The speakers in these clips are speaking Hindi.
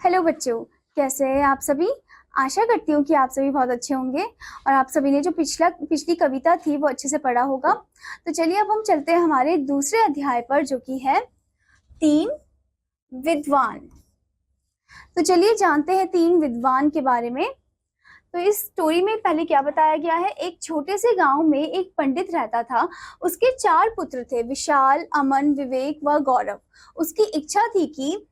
हेलो बच्चों, कैसे हैं आप सभी। आशा करती हूँ कि आप सभी बहुत अच्छे होंगे और आप सभी ने जो पिछली कविता थी वो अच्छे से पढ़ा होगा। तो चलिए अब हम चलते हैं हमारे दूसरे अध्याय पर, जो कि है तीन विद्वान। तो चलिए जानते हैं तीन विद्वान के बारे में। तो इस स्टोरी में पहले क्या बताया गया है, एक छोटे से गांव में एक पंडित रहता था। उसके चार पुत्र थे, विशाल, अमन, विवेक व गौरव। उसकी इच्छा थी कि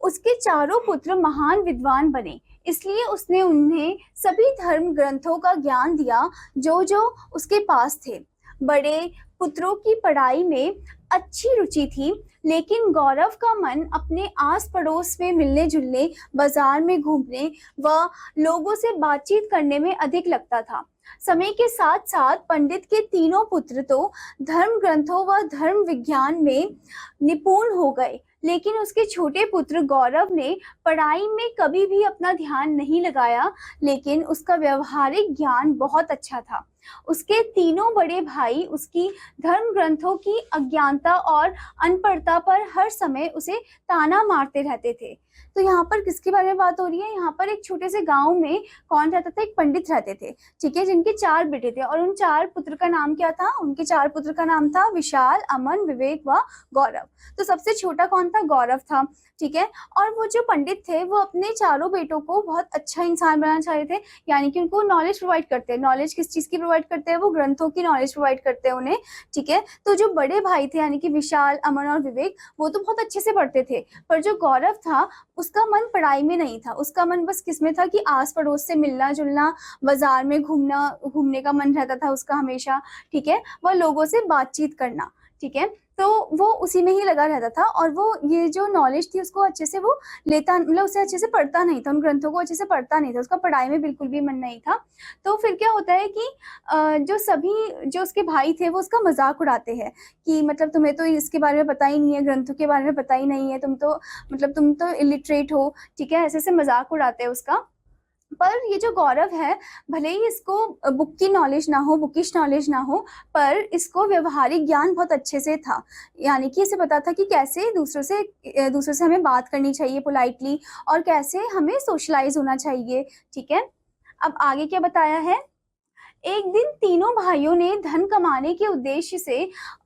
उसके चारों पुत्र महान विद्वान बने, इसलिए उसने उन्हें सभी धर्म ग्रंथों का ज्ञान दिया जो जो उसके पास थे। बड़े पुत्रों की पढ़ाई में अच्छी रुचि थी, लेकिन गौरव का मन अपने आस पड़ोस में मिलने जुलने, बाजार में घूमने व लोगों से बातचीत करने में अधिक लगता था। समय के साथ साथ पंडित के तीनों पुत्र तो धर्म ग्रंथों व धर्म विज्ञान में निपुण हो गए, लेकिन उसके छोटे पुत्र गौरव ने पढ़ाई में कभी भी अपना ध्यान नहीं लगाया, लेकिन उसका व्यवहारिक ज्ञान बहुत अच्छा था। उसके तीनों बड़े भाई उसकी धर्म ग्रंथों की अज्ञानता और अनपढ़ता पर हर समय उसे ताना मारते रहते थे। तो यहाँ पर किसके बारे में बात हो रही है, यहाँ पर एक छोटे से गांव में कौन रहता था, एक पंडित रहते थे, ठीक है, जिनके चार बेटे थे। और उन चार पुत्र का नाम क्या था, उनके चार पुत्र का नाम था विशाल, अमन, विवेक व गौरव। तो सबसे छोटा कौन था, गौरव था, ठीक है। और वो जो पंडित थे वो अपने चारों बेटों को बहुत अच्छा इंसान बनाना चाह रहे थे, यानी कि उनको नॉलेज प्रोवाइड करते हैं। नॉलेज किस चीज की प्रोवाइड करते हैं, वो ग्रंथों की नॉलेज प्रोवाइड करते हैं उन्हें, ठीक है। तो जो बड़े भाई थे यानी कि विशाल, अमन और विवेक, वो तो बहुत अच्छे से पढ़ते थे, पर जो गौरव था उसका मन पढ़ाई में नहीं था। उसका मन बस किसमें था कि आस पड़ोस से मिलना जुलना, बाजार में घूमने का मन रहता था उसका हमेशा, ठीक है, वह लोगों से बातचीत करना, ठीक है। तो वो उसी में ही लगा रहता था और वो ये जो नॉलेज थी उसको अच्छे से वो लेता, मतलब उसे अच्छे से पढ़ता नहीं था, उन ग्रंथों को अच्छे से पढ़ता नहीं था, उसका पढ़ाई में बिल्कुल भी मन नहीं था। तो फिर क्या होता है कि जो सभी जो उसके भाई थे वो उसका मजाक उड़ाते हैं कि मतलब तुम्हें तो इसके बारे में पता ही नहीं है, ग्रंथों के बारे में पता ही नहीं है, तुम तो इलिटरेट हो, ठीक है, ऐसे ऐसे मजाक उड़ाते हैं उसका। पर ये जो गौरव है, भले ही इसको बुक की नॉलेज ना हो, बुकिश नॉलेज ना हो, पर इसको व्यवहारिक ज्ञान बहुत अच्छे से था। यानी कि इसे पता था कि कैसे दूसरों से हमें बात करनी चाहिए पोलाइटली, और कैसे हमें सोशलाइज होना चाहिए, ठीक है। अब आगे क्या बताया है, एक दिन तीनों भाइयों ने धन कमाने के उद्देश्य से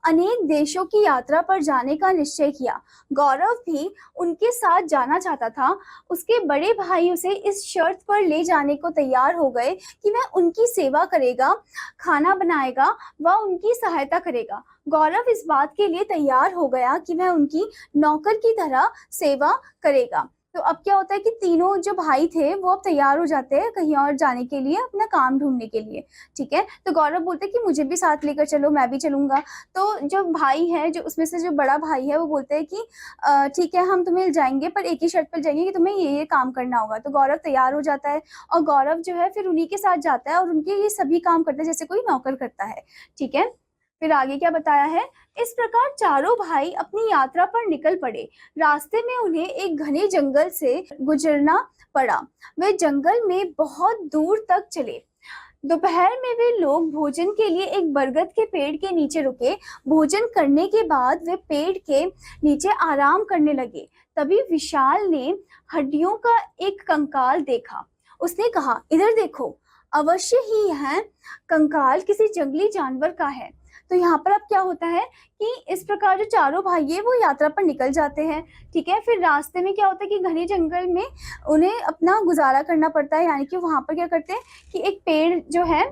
अनेक देशों की यात्रा पर जाने का निश्चय किया। गौरव भी उनके साथ जाना चाहता था। उसके बड़े भाई उसे इस शर्त पर ले जाने को तैयार हो गए कि वह उनकी सेवा करेगा, खाना बनाएगा व उनकी सहायता करेगा। गौरव इस बात के लिए तैयार हो गया कि वह उनकी नौकर की तरह सेवा करेगा। तो अब क्या होता है कि तीनों जो भाई थे वो अब तैयार हो जाते हैं कहीं और जाने के लिए, अपना काम ढूंढने के लिए, ठीक है। तो गौरव बोलते हैं कि मुझे भी साथ लेकर चलो, मैं भी चलूंगा। तो जो भाई है, जो उसमें से जो बड़ा भाई है, वो बोलते हैं कि ठीक है, हम तुम्हें जाएंगे पर एक ही शर्त पर जाएंगे कि तुम्हें ये काम करना होगा। तो गौरव तैयार हो जाता है और गौरव जो है फिर उन्हीं के साथ जाता है और उनके ये सभी काम करता है जैसे कोई नौकर करता है, ठीक है। फिर आगे क्या बताया है, इस प्रकार चारों भाई अपनी यात्रा पर निकल पड़े। रास्ते में उन्हें एक घने जंगल से गुजरना पड़ा। वे जंगल में बहुत दूर तक चले। दोपहर में वे लोग भोजन के लिए एक बरगद के पेड़ के नीचे रुके। भोजन करने के बाद वे पेड़ के नीचे आराम करने लगे। तभी विशाल ने हड्डियों का एक कंकाल देखा। उसने कहा, इधर देखो, अवश्य ही यह कंकाल किसी जंगली जानवर का है। तो यहाँ पर अब क्या होता है कि इस प्रकार जो चारों भाई है वो यात्रा पर निकल जाते हैं, ठीक है। फिर रास्ते में क्या होता है कि घने जंगल में उन्हें अपना गुजारा करना पड़ता है, यानी कि वहां पर क्या करते हैं कि एक पेड़ जो है,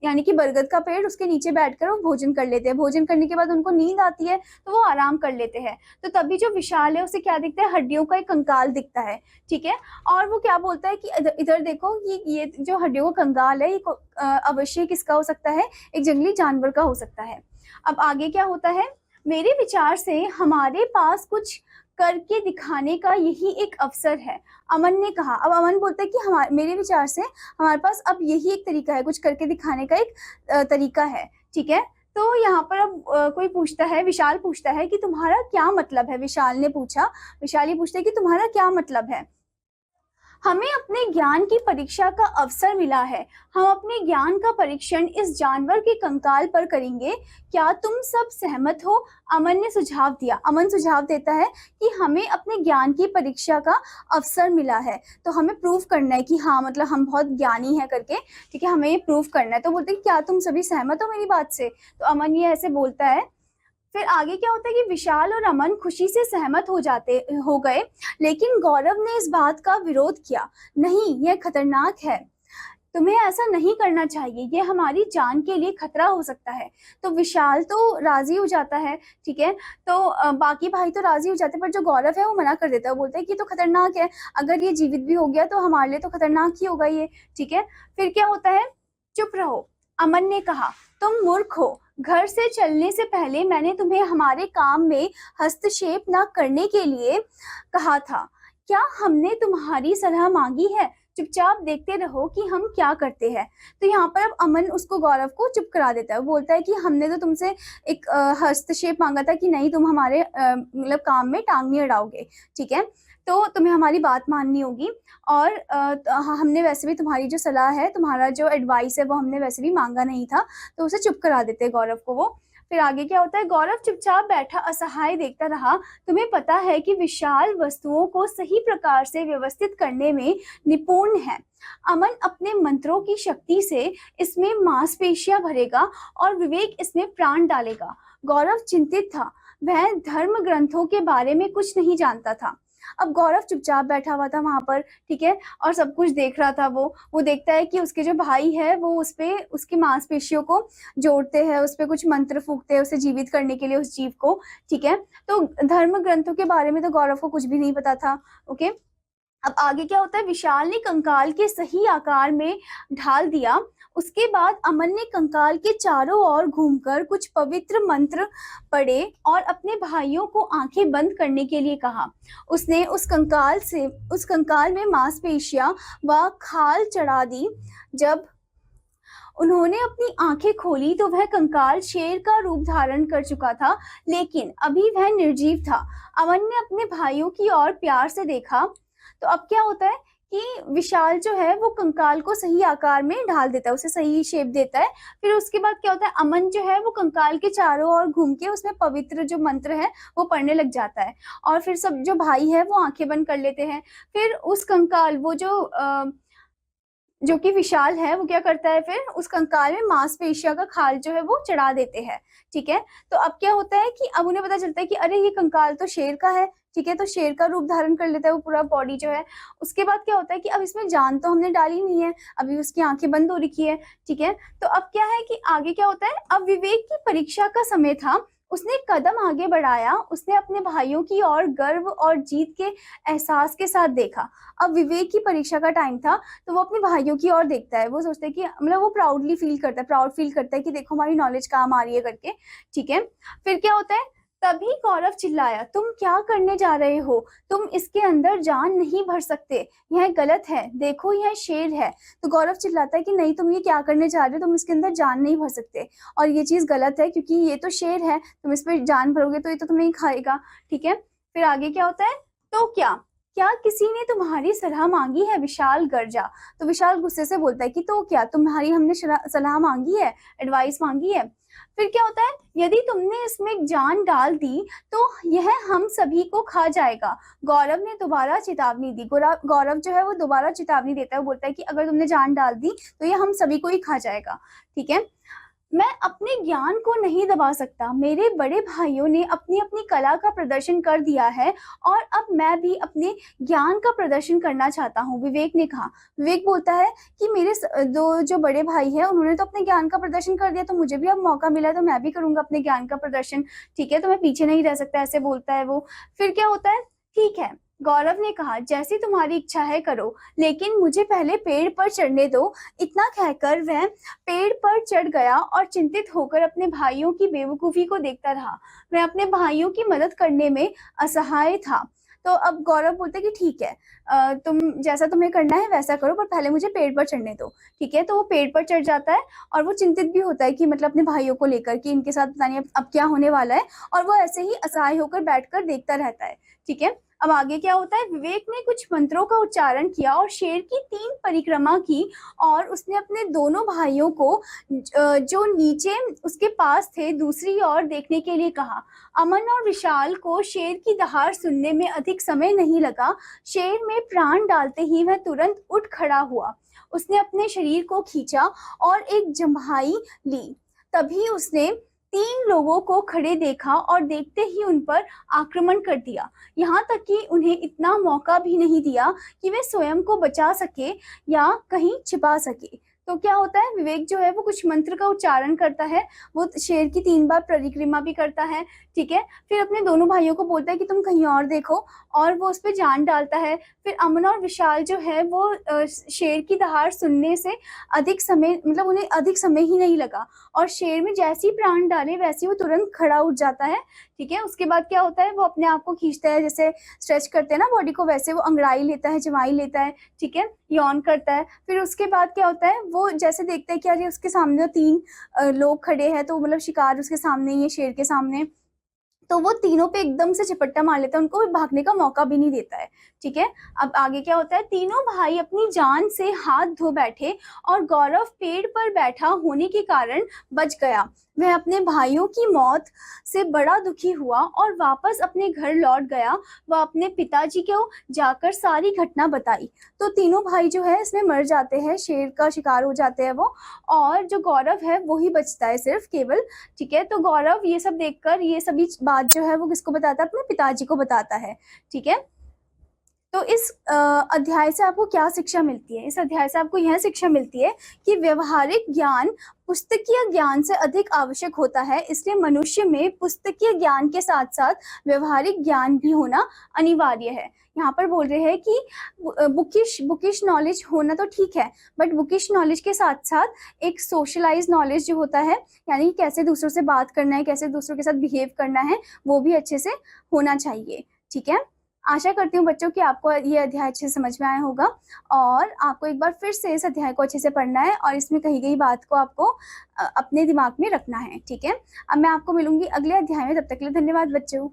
यानी कि बरगद का पेड़, उसके नीचे बैठकर वो भोजन कर लेते हैं। भोजन करने के बाद उनको नींद आती है तो वो आराम कर लेते हैं। तो तभी जो विशाल है उसे क्या दिखता है, हड्डियों का एक कंकाल दिखता है, ठीक है। और वो क्या बोलता है कि इधर देखो, ये जो हड्डियों का कंकाल है, ये अवश्य किसका हो सकता है, एक जंगली जानवर का हो सकता है। अब आगे क्या होता है, मेरे विचार से हमारे पास कुछ करके दिखाने का यही एक अवसर है, अमन ने कहा। अब अमन बोलता है कि मेरे विचार से हमारे पास अब यही एक तरीका है, कुछ करके दिखाने का एक तरीका है, ठीक है। तो यहाँ पर अब कोई पूछता है, विशाल पूछता है कि तुम्हारा क्या मतलब है। विशाल ये पूछता है कि तुम्हारा क्या मतलब है। हमें अपने ज्ञान की परीक्षा का अवसर मिला है। हम अपने ज्ञान का परीक्षण इस जानवर के कंकाल पर करेंगे। क्या तुम सब सहमत हो? अमन ने सुझाव दिया। अमन सुझाव देता है कि हमें अपने ज्ञान की परीक्षा का अवसर मिला है, तो हमें प्रूव करना है कि हाँ मतलब हम बहुत ज्ञानी हैं करके, ठीक है, हमें ये प्रूव करना है। तो बोलते हैं क्या तुम सभी सहमत हो मेरी बात से? तो अमन ये ऐसे बोलता है। फिर आगे क्या होता है कि विशाल और अमन खुशी से सहमत हो गए, लेकिन गौरव ने इस बात का विरोध किया। नहीं, यह खतरनाक है, तुम्हें ऐसा नहीं करना चाहिए, ये हमारी जान के लिए खतरा हो सकता है। तो विशाल तो राजी हो जाता है, ठीक है, तो बाकी भाई तो राजी हो जाते हैं, पर जो गौरव है वो मना कर देता है। वो बोलता है कि ये तो खतरनाक है, अगर ये जीवित भी हो गया तो हमारे लिए तो खतरनाक ही होगा ये, ठीक है। फिर क्या होता है, चुप रहो, अमन ने कहा, तुम मूर्ख हो। घर से चलने से पहले मैंने तुम्हें हमारे काम में हस्तक्षेप न करने के लिए कहा था। क्या हमने तुम्हारी सलाह मांगी है? चुपचाप देखते रहो कि हम क्या करते हैं। तो यहाँ पर अब अमन उसको, गौरव को चुप करा देता है। वो बोलता है कि हमने तो तुमसे एक हस्तक्षेप मांगा था कि नहीं तुम हमारे मतलब काम में टांग नहीं अड़ाओगे, ठीक है, तो तुम्हें हमारी बात माननी होगी। और हमने वैसे भी तुम्हारी जो सलाह है, तुम्हारा जो एडवाइस है वो हमने वैसे भी मांगा नहीं था। तो उसे चुप करा देते हैं गौरव को वो। फिर आगे क्या होता है, गौरव चुपचाप बैठा असहाय देखता रहा। तुम्हें पता है कि विशाल वस्तुओं को सही प्रकार से व्यवस्थित करने में निपुण है। अमन अपने मंत्रों की शक्ति से इसमें मांसपेशियां भरेगा और विवेक इसमें प्राण डालेगा। गौरव चिंतित था, वह धर्म ग्रंथों के बारे में कुछ नहीं जानता था। अब गौरव चुपचाप बैठा हुआ था वहां पर, ठीक है, और सब कुछ देख रहा था। वो देखता है कि उसके जो भाई है वो उस पे उसकी मांसपेशियों को जोड़ते हैं, उस पे कुछ मंत्र फूकते हैं उसे जीवित करने के लिए, उस जीव को, ठीक है। तो धर्म ग्रंथों के बारे में तो गौरव को कुछ भी नहीं पता था। ओके, अब आगे क्या होता है, विशाल ने कंकाल के सही आकार में ढाल दिया। उसके बाद अमन ने कंकाल के चारों ओर घूमकर कुछ पवित्र मंत्र पढ़े और अपने भाइयों को आंखें बंद करने के लिए कहा। उसने उस कंकाल में मांसपेशियां व खाल चढ़ा दी। जब उन्होंने अपनी आंखें खोली तो वह कंकाल शेर का रूप धारण कर चुका था, लेकिन अभी वह निर्जीव था। अमन ने अपने भाइयों की ओर प्यार से देखा। तो अब क्या होता है कि विशाल जो है वो कंकाल को सही आकार में ढाल देता है, उसे सही शेप देता है। फिर उसके बाद क्या होता है, अमन जो है वो कंकाल के चारों ओर घूम के उसमें पवित्र जो मंत्र है वो पढ़ने लग जाता है। और फिर सब जो भाई है वो आंखें बंद कर लेते हैं। फिर उस कंकाल वो जो कि विशाल है वो क्या करता है, फिर उस कंकाल में मांसपेशियों का खाल जो है वो चढ़ा देते हैं, ठीक है। तो अब क्या होता है कि अब उन्हें पता चलता है कि अरे ये कंकाल तो शेर का है, ठीक है, तो शेर का रूप धारण कर लेता है वो पूरा बॉडी जो है। उसके बाद क्या होता है कि अब इसमें जान तो हमने डाली नहीं है, अभी उसकी आंखें बंद हो रखी है, ठीक है। तो अब क्या है कि आगे क्या होता है, अब विवेक की परीक्षा का समय था। उसने कदम आगे बढ़ाया, उसने अपने भाइयों की ओर गर्व और जीत के एहसास के साथ देखा। अब विवेक की परीक्षा का टाइम था, तो वो अपने भाइयों की ओर देखता है। वो सोचता है कि मतलब वो प्राउड फील करता है कि देखो हमारी नॉलेज काम आ रही है करके, ठीक है। फिर क्या होता है, तभी गौरव चिल्लाया, तुम क्या करने जा रहे हो? तुम इसके अंदर जान नहीं भर सकते, यह गलत है, देखो यह शेर है। तो गौरव चिल्लाता है कि नहीं, तुम ये क्या करने जा रहे हो, तुम इसके अंदर जान नहीं भर सकते, और ये चीज गलत है क्योंकि ये तो शेर है, तुम इस पर जान भरोगे तो ये तो तुम्हें ही खाएगा, ठीक है। फिर आगे क्या होता है, तो क्या क्या किसी ने तुम्हारी सलाह मांगी है? विशाल गरजा। तो विशाल गुस्से से बोलता है कि तो क्या, तुम्हारी हमने सलाह मांगी है, एडवाइस मांगी है। फिर क्या होता है, यदि तुमने इसमें जान डाल दी तो यह हम सभी को खा जाएगा। गौरव ने दोबारा चेतावनी दी। गौरव जो है वो दोबारा चेतावनी देता है, वो बोलता है कि अगर तुमने जान डाल दी तो यह हम सभी को ही खा जाएगा, ठीक है। मैं अपने ज्ञान को नहीं दबा सकता, मेरे बड़े भाइयों ने अपनी अपनी कला का प्रदर्शन कर दिया है और अब मैं भी अपने ज्ञान का प्रदर्शन करना चाहता हूँ, विवेक ने कहा। विवेक बोलता है कि मेरे दो जो बड़े भाई हैं उन्होंने तो अपने ज्ञान का प्रदर्शन कर दिया, तो मुझे भी अब मौका मिला तो मैं भी करूंगा अपने ज्ञान का प्रदर्शन, ठीक है, तो मैं पीछे नहीं रह सकता, ऐसे बोलता है वो। फिर क्या होता है, ठीक है, गौरव ने कहा, जैसी तुम्हारी इच्छा है करो, लेकिन मुझे पहले पेड़ पर चढ़ने दो। इतना कहकर वह पेड़ पर चढ़ गया और चिंतित होकर अपने भाइयों की बेवकूफी को देखता रहा। वह अपने भाइयों की मदद करने में असहाय था। तो अब गौरव बोलते कि ठीक है, तुम जैसा तुम्हें करना है वैसा करो, पर पहले मुझे पेड़ पर चढ़ने दो, ठीक है। तो वो पेड़ पर चढ़ जाता है और वो चिंतित भी होता है कि मतलब अपने भाइयों को लेकर कि इनके साथ पता नहीं अब क्या होने वाला है, और वो ऐसे ही असहाय होकर बैठकर देखता रहता है, ठीक है। अब आगे क्या होता है, विवेक ने कुछ मंत्रों का उच्चारण किया और शेर की 3 परिक्रमा की और उसने अपने दोनों भाइयों को जो नीचे उसके पास थे दूसरी ओर देखने के लिए कहा। अमन और विशाल को शेर की दहाड़ सुनने में अधिक समय नहीं लगा। शेर में प्राण डालते ही वह तुरंत उठ खड़ा हुआ। उसने अपने शरीर को खींचा और एक जम्हाई ली। तभी उसने 3 लोगों को खड़े देखा और देखते ही उन पर आक्रमण कर दिया, यहाँ तक कि उन्हें इतना मौका भी नहीं दिया कि वे स्वयं को बचा सके या कहीं छिपा सके। तो क्या होता है, विवेक जो है वो कुछ मंत्र का उच्चारण करता है, वो शेर की 3 बार परिक्रमा भी करता है, ठीक है। फिर अपने दोनों भाइयों को बोलता है कि तुम कहीं और देखो, और वो उस पर जान डालता है। फिर अमन और विशाल जो है वो शेर की दहाड़ सुनने से अधिक समय, मतलब उन्हें अधिक समय ही नहीं लगा, और शेर में जैसे ही प्राण डाले वैसे ही वो तुरंत खड़ा उठ जाता है, ठीक है। उसके बाद क्या होता है, वो अपने आप को खींचता है, जैसे स्ट्रेच करते हैं ना बॉडी को, वैसे वो अंगड़ाई लेता है, जमाई लेता है, ठीक है, यौन करता है। फिर उसके बाद क्या होता है, वो जैसे देखते हैं कि अरे उसके सामने 3 लोग खड़े हैं, तो मतलब शिकार उसके सामने ही है, शेर के सामने, तो वो तीनों पे एकदम से झपट्टा मार लेता है, उनको भागने का मौका भी नहीं देता है, ठीक है। अब आगे क्या होता है, तीनों भाई अपनी जान से हाथ धो बैठे और गौरव पेड़ पर बैठा होने के कारण बच गया। वह अपने भाइयों की मौत से बड़ा दुखी हुआ और वापस अपने घर लौट गया। वह अपने पिताजी को जाकर सारी घटना बताई। तो तीनों भाई जो है इसमें मर जाते हैं, शेर का शिकार हो जाते हैं वो, और जो गौरव है वो ही बचता है सिर्फ केवल, ठीक है। तो गौरव ये सब देखकर ये सभी बात जो है वो किसको बताता है, अपने पिताजी को बताता है, ठीक है। तो इस अध्याय से आपको क्या शिक्षा मिलती है? इस अध्याय से आपको यह शिक्षा मिलती है कि व्यवहारिक ज्ञान पुस्तकीय ज्ञान से अधिक आवश्यक होता है, इसलिए मनुष्य में पुस्तकीय ज्ञान के साथ साथ व्यवहारिक ज्ञान भी होना अनिवार्य है। यहाँ पर बोल रहे हैं कि बुकिश नॉलेज होना तो ठीक है, बट बुकिश नॉलेज के साथ साथ एक सोशलाइज नॉलेज जो होता है, यानी कैसे दूसरों से बात करना है, कैसे दूसरों के साथ बिहेव करना है, वो भी अच्छे से होना चाहिए, ठीक है। आशा करती हूँ बच्चों कि आपको ये अध्याय अच्छे से समझ में आया होगा, और आपको एक बार फिर से इस अध्याय को अच्छे से पढ़ना है और इसमें कही गई बात को आपको अपने दिमाग में रखना है, ठीक है। अब मैं आपको मिलूंगी अगले अध्याय में, तब तक के लिए धन्यवाद बच्चों।